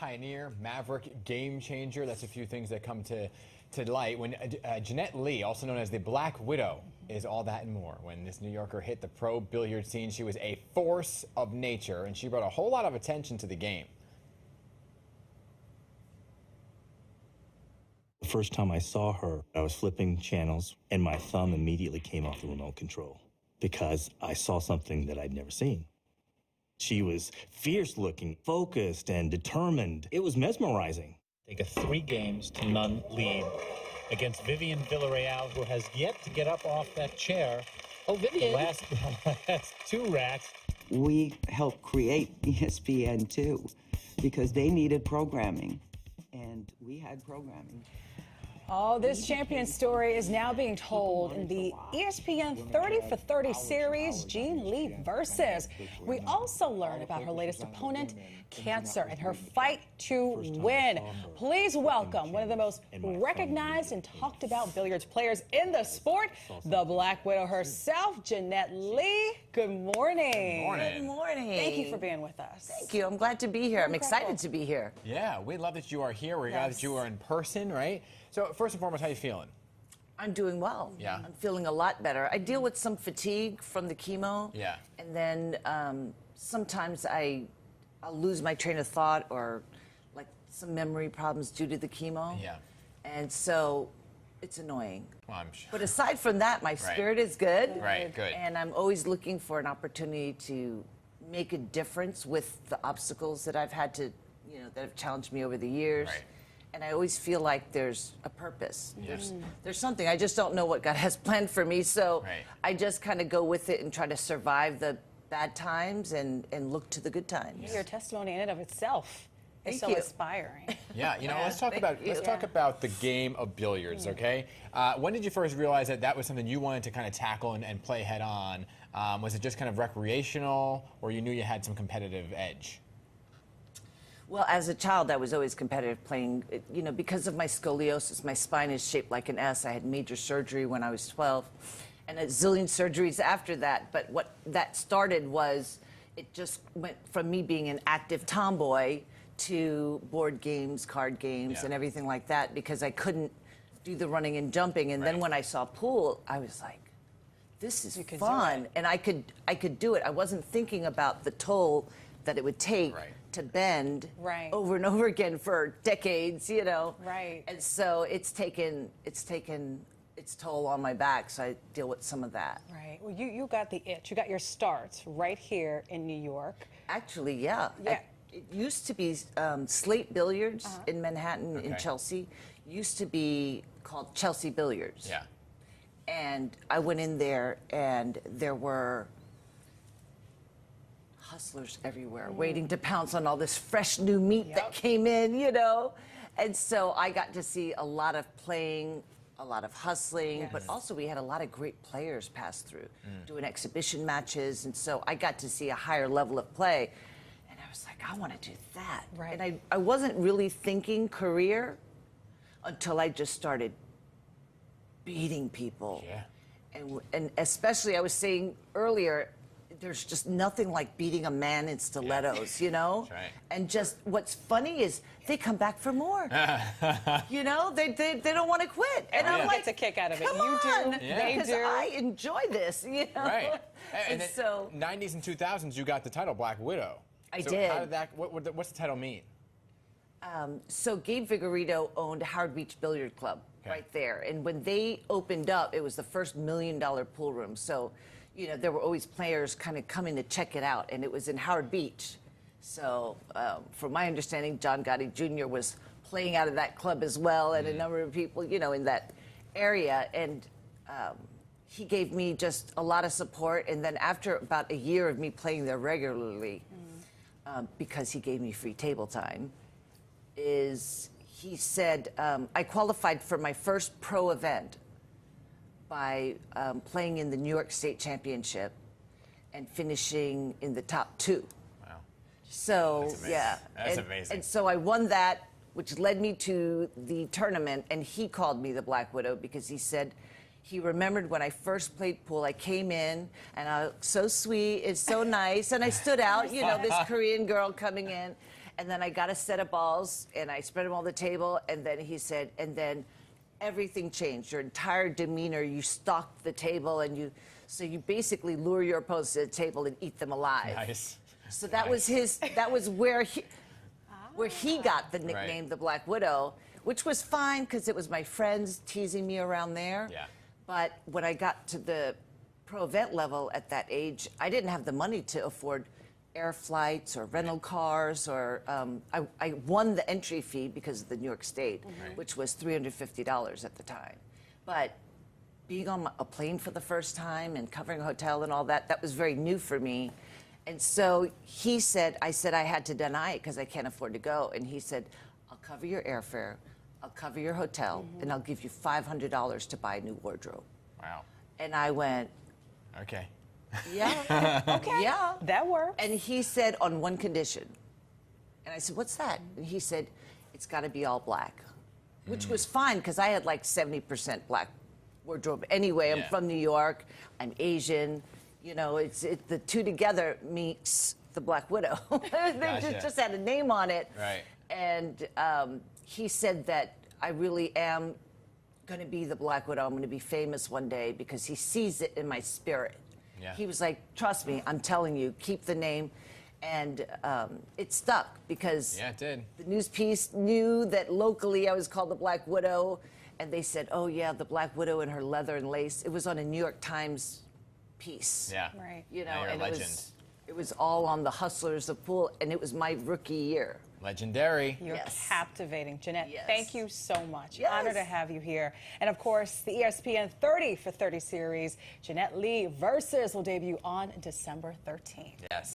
pioneer, maverick, game changer. That's a few things that come to light when Jeanette Lee, also known as the Black Widow, is all that and more. When this New Yorker hit the pro billiard scene, she was a force of nature, and she brought a whole lot of attention to the game. The first time I saw her, I was flipping channels, and my thumb immediately came off the remote control because I saw something that I'd never seen. She was fierce-looking, focused, and determined. It was mesmerizing. Take a 3-games-to-none lead against Vivian Villarreal, who has yet to get up off that chair. Oh, Vivian! The last 2 racks. We helped create ESPN too, because they needed programming, and we had programming. Oh, this champion story is now being told in the ESPN 30 for 30 series, Jeanette Lee versus. We also learn about her latest opponent, cancer, and her fight to win. Please welcome one of the most recognized and talked about billiards players in the sport, the Black Widow herself, Jeanette Lee. Good morning. Good morning. Good morning. Thank you for being with us. Thank you. I'm glad to be here. I'm excited to be here. Yeah, we love that you are here. We're glad that you are in person, right? So first and foremost, how you feeling? I'm doing well. Yeah. I'm feeling a lot better. I deal with some fatigue from the chemo. Yeah. And then sometimes I'll lose my train of thought or like some memory problems due to the chemo. Yeah. And so it's annoying. Well, I'm sure. But aside from that, my spirit is good. Right, good. And I'm always looking for an opportunity to make a difference with the obstacles that I've had to, that have challenged me over the years. Right. And I always feel like there's a purpose. Yes. There's something. I just don't know what God has planned for me. So Right. I just kind of go with it and try to survive the bad times and look to the good times. Your testimony in and of itself is Thank so you. inspiring. Yeah, let's talk about the game of billiards, okay? When did you first realize that was something you wanted to kind of tackle and play head on? Was it just kind of recreational, or you knew you had some competitive edge? Well, as a child, I was always competitive playing. Because of my scoliosis, my spine is shaped like an S. I had major surgery when I was 12, and a zillion surgeries after that. But what that started was, it just went from me being an active tomboy to board games, card games, and everything like that, because I couldn't do the running and jumping. And then when I saw pool, I was like, this is fun, and I could do it. I wasn't thinking about the toll that it would take to bend over and over again for decades, Right. And so it's taken its toll on my back, so I deal with some of that. Right. Well, you got the itch. You got your starts right here in New York. Actually, yeah. It used to be Slate Billiards in Manhattan, in Chelsea. Used to be called Chelsea Billiards. Yeah. And I went in there, and there were hustlers everywhere waiting to pounce on all this fresh new meat that came in, And so I got to see a lot of playing, a lot of hustling, but also we had a lot of great players pass through, doing exhibition matches. And so I got to see a higher level of play. And I was like, I want to do that. Right. And I wasn't really thinking career until I just started beating people. Yeah. And especially, I was saying earlier, there's just nothing like beating a man in stilettos, That's right. And just what's funny is they come back for more. They don't want to quit. And I'm like, Gets a kick out of it. come You do. on, They because do. I enjoy this, Right. And then so 90s and 2000s, you got the title Black Widow. I So did. How did that? What's the title mean? So Gabe Vigorito owned Howard Beach Billiard Club right there. And when they opened up, it was the first $1 million pool room. So, there were always players kind of coming to check it out. And it was in Howard Beach. So from my understanding, John Gotti Jr. was playing out of that club as well. And a number of people, in that area. And he gave me just a lot of support. And then after about a year of me playing there regularly, because he gave me free table time, he said, I qualified for my first pro event by playing in the New York State Championship and finishing in the top 2. Wow. So, That's amazing. yeah. That's amazing. And so I won that, which led me to the tournament, and he called me the Black Widow because he said he remembered when I first played pool, I came in, and I was so sweet, it's so nice, and I stood out, this Korean girl coming in. And then I got a set of balls, and I spread them on the table, and then he said, and then everything changed. Your entire demeanor, you stalked the table, and so you basically lure your opponents to the table and eat them alive. Nice. So that was where he got the nickname, the Black Widow, which was fine because it was my friends teasing me around there. Yeah. But when I got to the pro event level at that age, I didn't have the money to afford air flights or rental cars, or I won the entry fee because of the New York State, which was $350 at the time. But being on a plane for the first time and covering a hotel and all that, that was very new for me. And so I said I had to deny it because I can't afford to go. And he said, I'll cover your airfare, I'll cover your hotel, and I'll give you $500 to buy a new wardrobe. Wow. And I went, Okay. yeah. Okay. Yeah. That works. And he said, on one condition. And I said, what's that? And he said, it's got to be all black, which was fine because I had like 70% black wardrobe anyway. I'm from New York. I'm Asian. You know, the two together makes the Black Widow. They just had a name on it. Right. And he said that I really am going to be the Black Widow. I'm going to be famous one day because he sees it in my spirit. Yeah. He was like, trust me, I'm telling you, keep the name. And it stuck because Yeah, it did. the news piece knew that locally I was called the Black Widow. And they said, oh, yeah, the Black Widow in her leather and lace. It was on a New York Times piece. Yeah. Right. You know, Now you're a and legend. it was all on the Hustlers of Pool, and it was my rookie year. Legendary. You're Yes. captivating. Jeanette, Yes. thank you so much. Yes. Honor to have you here. And of course, the ESPN 30 for 30 series, Jeanette Lee versus will debut on December 13th. Yes.